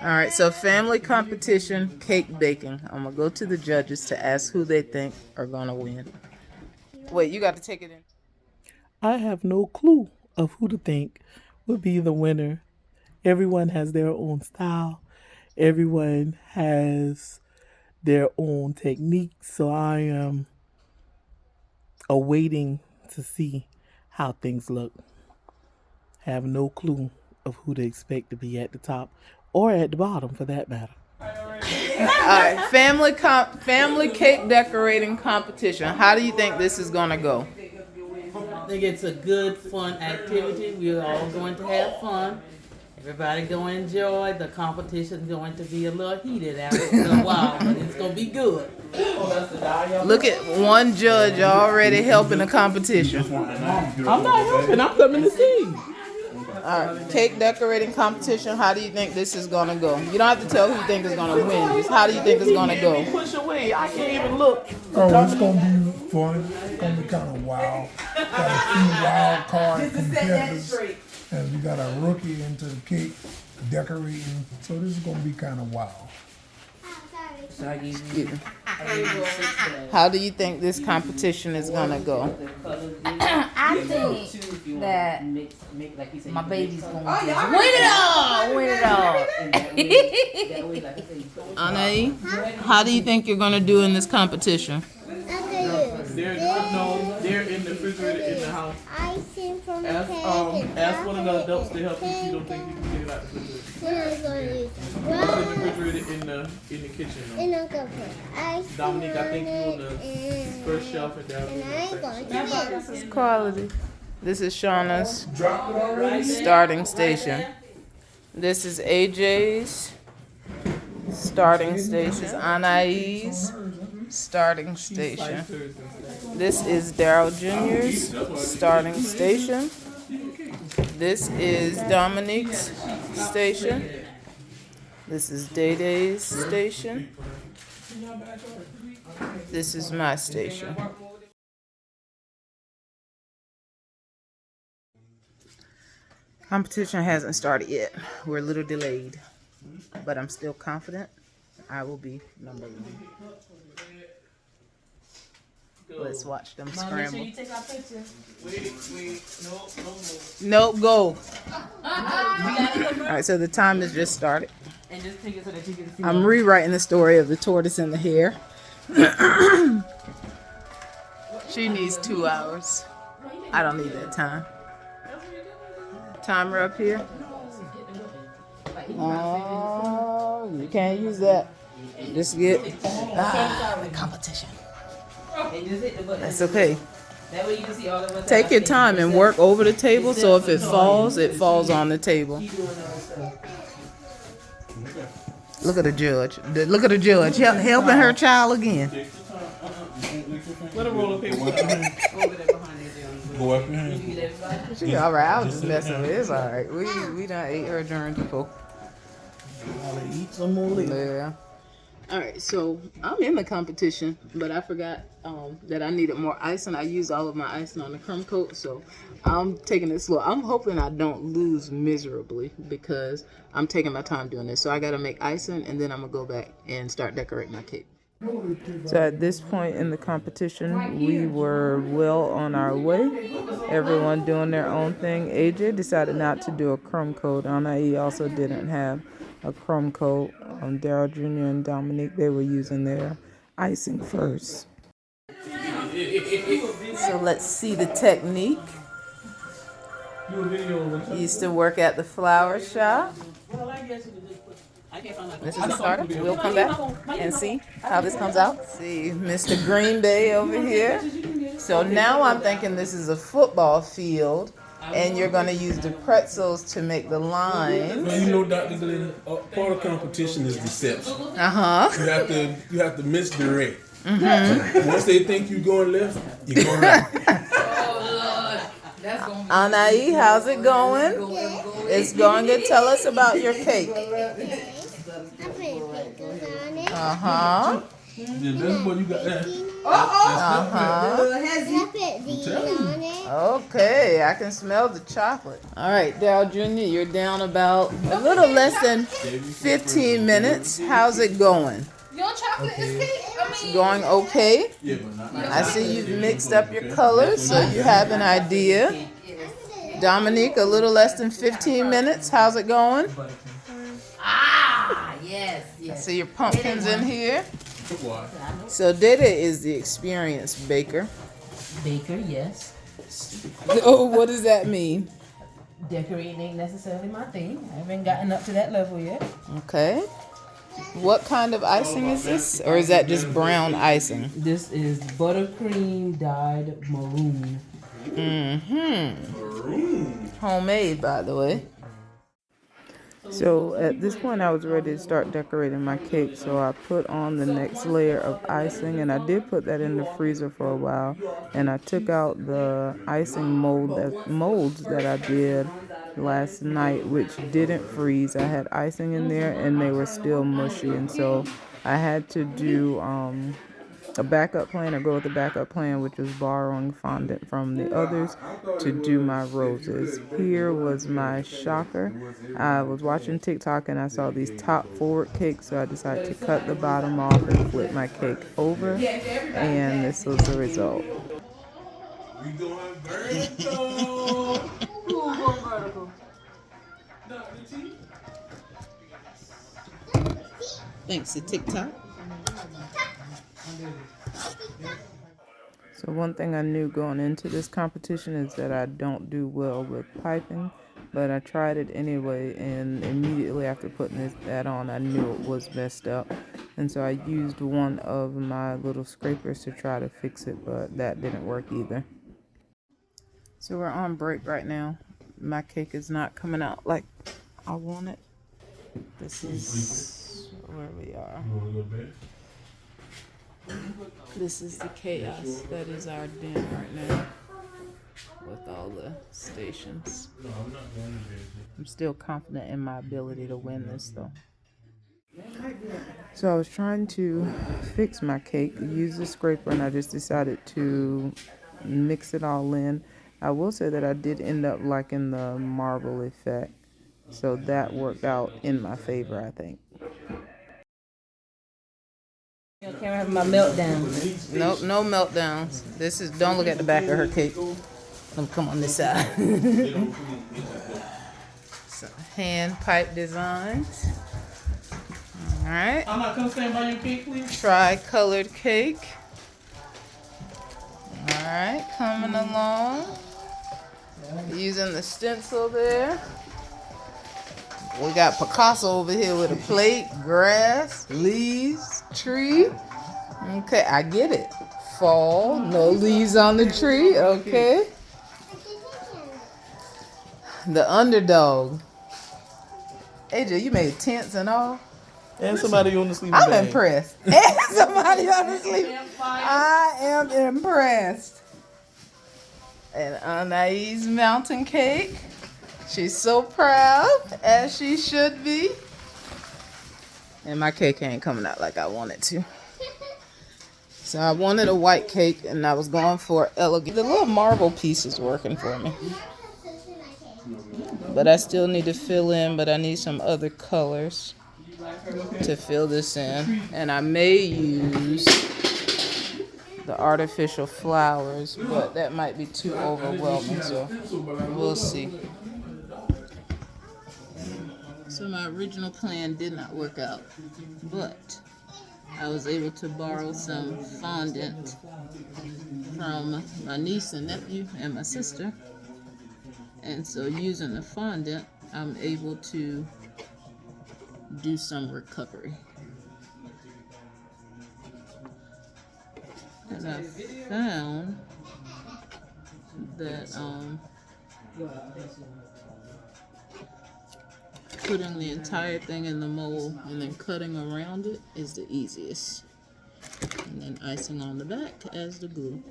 All right, so family competition, cake baking. I'm gonna go to the judges to ask who they think are gonna win. Wait, you got to take it in. I have no clue of who to think would be the winner. Everyone has their own style. Everyone has their own technique. So I am awaiting to see how things look. Have no clue of who to expect to be at the top or at the bottom for that matter. All right, family cake decorating competition. How do you think this is gonna go? I think it's a good, fun activity. We're all going to have fun. Everybody going to enjoy. The competition's going to be a little heated after a while, but it's going to be good. Look at one judge already helping the competition. I'm not helping. I'm coming to see. All right, cake decorating competition. How do you think this is gonna go? You don't have to tell who you think is gonna win. Just how do you think it's gonna go? Push away. I can't even look. Oh, it's gonna be fun. It's gonna be kind of wild. Got a few wild card competitors, and we got a rookie into the cake decorating. So this is gonna be kind of wild. How do you think this competition is gonna go? I think that my baby's going to win it all. Win it all. Anae, how do you think you're gonna do in this competition? They're in the refrigerator in the house. Ask one of the adults to help you if you don't think you can get it out the refrigerator. It's in the refrigerator in the kitchen. Dominique, I think you're on the first shelf and down there. This is quality. This is Shauna's starting station. This is AJ's starting station. Anais' starting station. This is Daryl Jr.'s starting station. This is Dominique's station. This is Day Day's station. This is my station. Competition hasn't started yet. We're a little delayed, but I'm still confident I will be number one. Let's watch them scramble. you take our picture. Nope, go. All right, so the time has just started. And just take it so that you can see. I'm rewriting the story of the tortoise and the hare. She needs 2 hours. I don't need that time. Timer up here. Oh, you can't use that. Just get the competition. And just hit the button. That's okay. That way you can see all of us. Take your time and work over the table, so if it falls on the table. Look at the judge. Look at the judge helping her child again. Let her roll up here. Over there behind you. Go up here. She all right. I was just messing with it. It's all right. We done ate her during before. I'll eat some more later. Yeah. All right, so I'm in the competition, but I forgot that I needed more icing. I used all of my icing on the crumb coat, so I'm taking it slow. I'm hoping I don't lose miserably because I'm taking my time doing this. So I got to make icing, and then I'm going to go back and start decorating my cake. So at this point in the competition, we were well on our way. Everyone doing their own thing. AJ decided not to do a crumb coat. Anae also didn't have a crumb coat. Daryl Jr. and Dominique, they were using their icing first. So let's see the technique. Used to work at the flower shop. This is the starter. We'll come back and see how this comes out. See Mr. Green Bay over here. So now I'm thinking this is a football field. And you're going to use the pretzels to make the lines. Well, you know, Dr. Glenn, part of competition is deception. Uh-huh. You have to misdirect. Mm-hmm. Once they think you're going left, you're going right. Anae, how's it going? It's going good. Tell us about your cake. Uh-huh. Yeah, that's what you got there. Okay, I can smell the chocolate. All right, Dow Jr., you're down about a little less than 15 minutes. How's it going? Your chocolate is cake. Going okay? Yeah, but not I see you've mixed up your colors, so you have an idea. Dominique, a little less than 15 minutes. How's it going? Ah, yes, I yes. see your pumpkins in here. why. So Dede is the experienced baker. Baker, yes. Oh, what does that mean? Decorating ain't necessarily my thing. I haven't gotten up to that level yet. Okay. What kind of icing is this? Or is that just brown icing? This is buttercream dyed maroon. Homemade, by the way. So at this point, I was ready to start decorating my cake. So I put on the next layer of icing, and I did put that in the freezer for a while. And I took out the icing molds that I did last night, which didn't freeze. I had icing in there, and they were still mushy, and so I had to do a backup plan, or go with the backup plan, which was borrowing fondant from the others to do my roses. Here was my shocker. I was watching TikTok and I saw these top forward cakes, so I decided to cut the bottom off and flip my cake over, and this was the result. We going vertical. Thanks to TikTok. So one thing I knew going into this competition is that I don't do well with piping, but I tried it anyway, and immediately after putting that on, I knew it was messed up. And so I used one of my little scrapers to try to fix it, but that didn't work either. So we're on break right now. My cake is not coming out like I want it. This is where we are. You wanna go to bed? This is the chaos that is our den right now with all the stations. No, I'm not going to bed. I'm still confident in my ability to win this though. So I was trying to fix my cake, use the scraper, and I just decided to mix it all in. I will say that I did end up liking the marble effect, so that worked out in my favor, I think. I can't have my meltdown. Nope, no meltdowns. This is, don't look at the back of her cake. Let me come on this side. So, hand pipe designs. All right. I'm not come stand by your cake, please. Tri-colored cake. All right, coming along. Using the stencil there. We got Picasso over here with a plate, grass, leaves, tree. Okay, I get it. Fall, no leaves on the tree. Okay. The underdog. AJ, you made tents and all. And somebody on the sleeping I'm bag. impressed. And somebody on the sleep. I am impressed. And Anais mountain cake. She's so proud, as she should be. And my cake ain't coming out like I want it to. So I wanted a white cake, and I was going for elegant. The little marble piece is working for me. But I still need to fill in, but I need some other colors to fill this in. And I may use the artificial flowers, but that might be too overwhelming, so we'll see. So my original plan did not work out, but I was able to borrow some fondant from my niece and nephew and my sister. And so using the fondant, I'm able to do some recovery. And I found that putting the entire thing in the mold and then cutting around it is the easiest. And then icing on the back as the glue.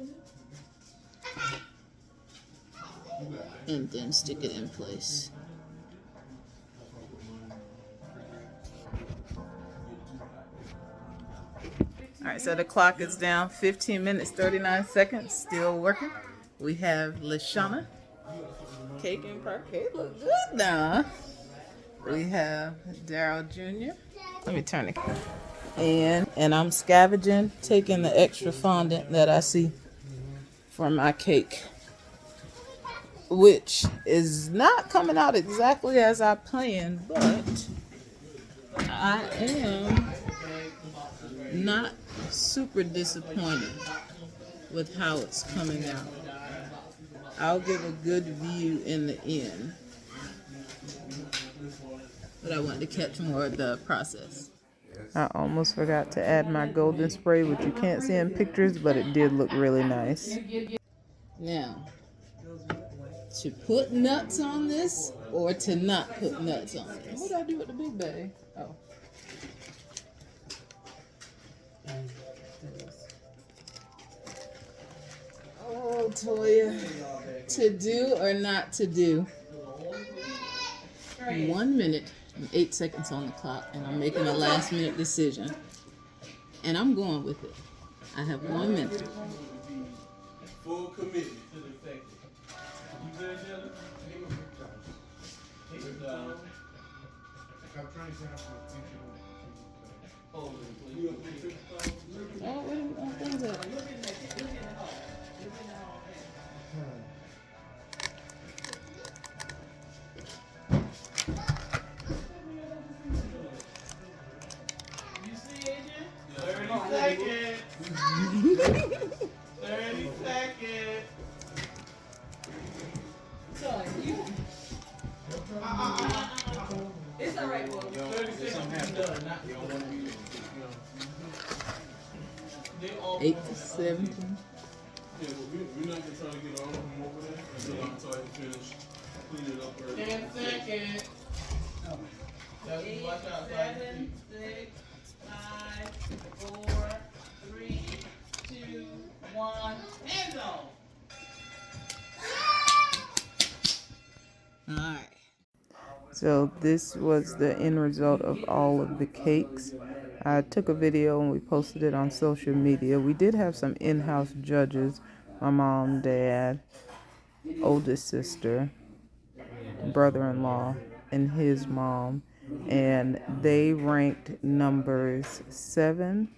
And then stick it in place. All right, so the clock is down 15 minutes, 39 seconds, still working. We have Lashana. Cake and parquet look good now. We have Daryl Jr. Let me turn it. And I'm scavenging, taking the extra fondant that I see for my cake, which is not coming out exactly as I planned, but I am not super disappointed with how it's coming out. I'll give a good view in the end, but I want to catch more of the process. I almost forgot to add my golden spray, which you can't see in pictures, but it did look really nice. Now, to put nuts on this or to not put nuts on this? What did I do with the big bag? Oh. Oh, Toya. To do or not to do? 1 minute and 8 seconds on the clock, and I'm making a last minute decision. And I'm going with it. I have 1 minute. Full commitment. Oh, wait a minute. What is that? 30 seconds. It's all right, boy. 30 seconds. Done. 8 to 17. Yeah, but we're not gonna try to get all of them over there until I'm tired to finish cleaning it up early. 10 seconds. Just watch out. 7, 6, 5, 4, 3, 2, 1. Hands off. All right. So this was the end result of all of the cakes. I took a video and we posted it on social media. We did have some in-house judges. My mom, dad, oldest sister, brother-in-law, and his mom. And they ranked numbers 7,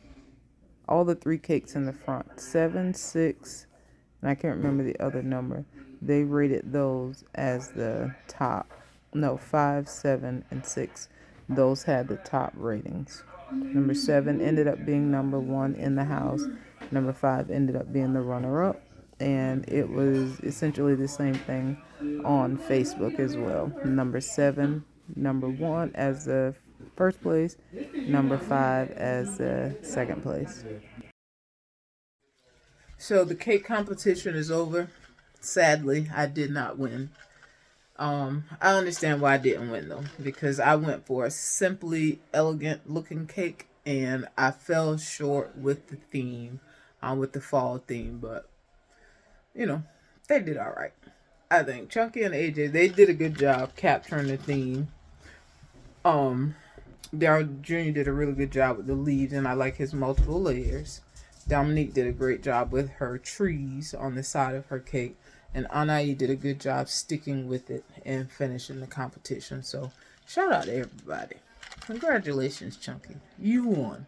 all the 3 cakes in the front, 7, 6, and I can't remember the other number. They rated those as the top. No, 5, 7, and 6. Those had the top ratings. Number 7 ended up being number 1 in the house. Number 5 ended up being the runner-up. And it was essentially the same thing on Facebook as well. Number 7, number 1 as the first place. Number 5 as the second place. So the cake competition is over. Sadly, I did not win. I understand why I didn't win though, because I went for a simply elegant looking cake and I fell short with the theme, with the fall theme, but you know, they did all right. I think Chunky and AJ, they did a good job capturing the theme. Daryl Jr. did a really good job with the leaves and I like his multiple layers. Dominique did a great job with her trees on the side of her cake. And Anai did a good job sticking with it and finishing the competition. So, shout out to everybody. Congratulations, Chunky. You won.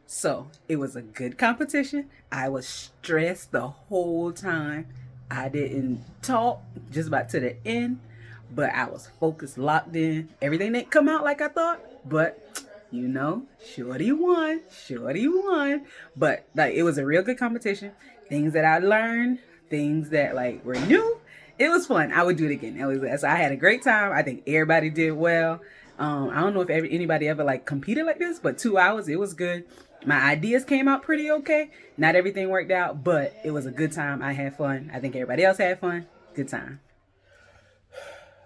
So, it was a good competition. I was stressed the whole time. I didn't talk just about to the end. But I was focused, locked in. Everything didn't come out like I thought. But, you know, Shorty won. Shorty won. But, like, it was a real good competition. Things that I learned. Things that like were new. It was fun. I would do it again. So I had a great time. I think everybody did well. I don't know if anybody ever like competed like this, but 2 hours, it was good. My ideas came out pretty okay. Not everything worked out, but it was a good time. I had fun. I think everybody else had fun. Good time.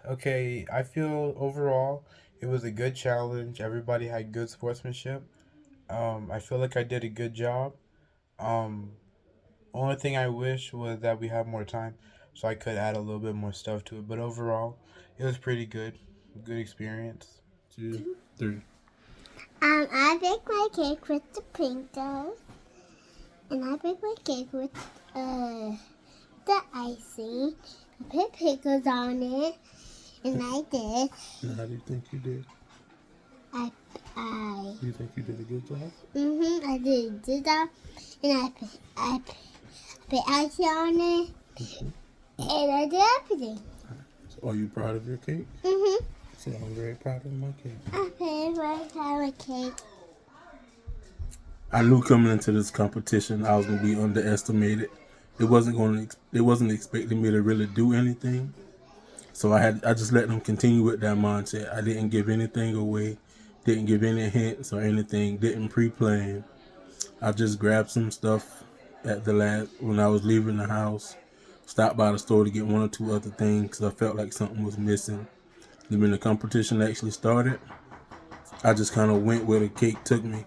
Okay, I feel overall it was a good challenge. Everybody had good sportsmanship. I feel like I did a good job. Only thing I wish was that we had more time so I could add a little bit more stuff to it. But overall, it was pretty good. Good experience. 2, 3. I baked my cake with the pink dough. And I baked my cake with the icing. I put pickles on it, and I did. And how do you think you did? You think you did a good job? I did a good job, and I put icing on it, and I did everything. So are you proud of your cake? So I'm very proud of my cake. I'm very proud of my cake. I knew coming into this competition I was gonna be underestimated. They wasn't expecting me to really do anything. So I just let them continue with that mindset. I didn't give anything away, didn't give any hints or anything, didn't pre-plan. I just grabbed some stuff at the last when I was leaving the house, stopped by the store to get 1 or 2 other things because I felt like something was missing. Then when the competition actually started, I just kind of went where the cake took me.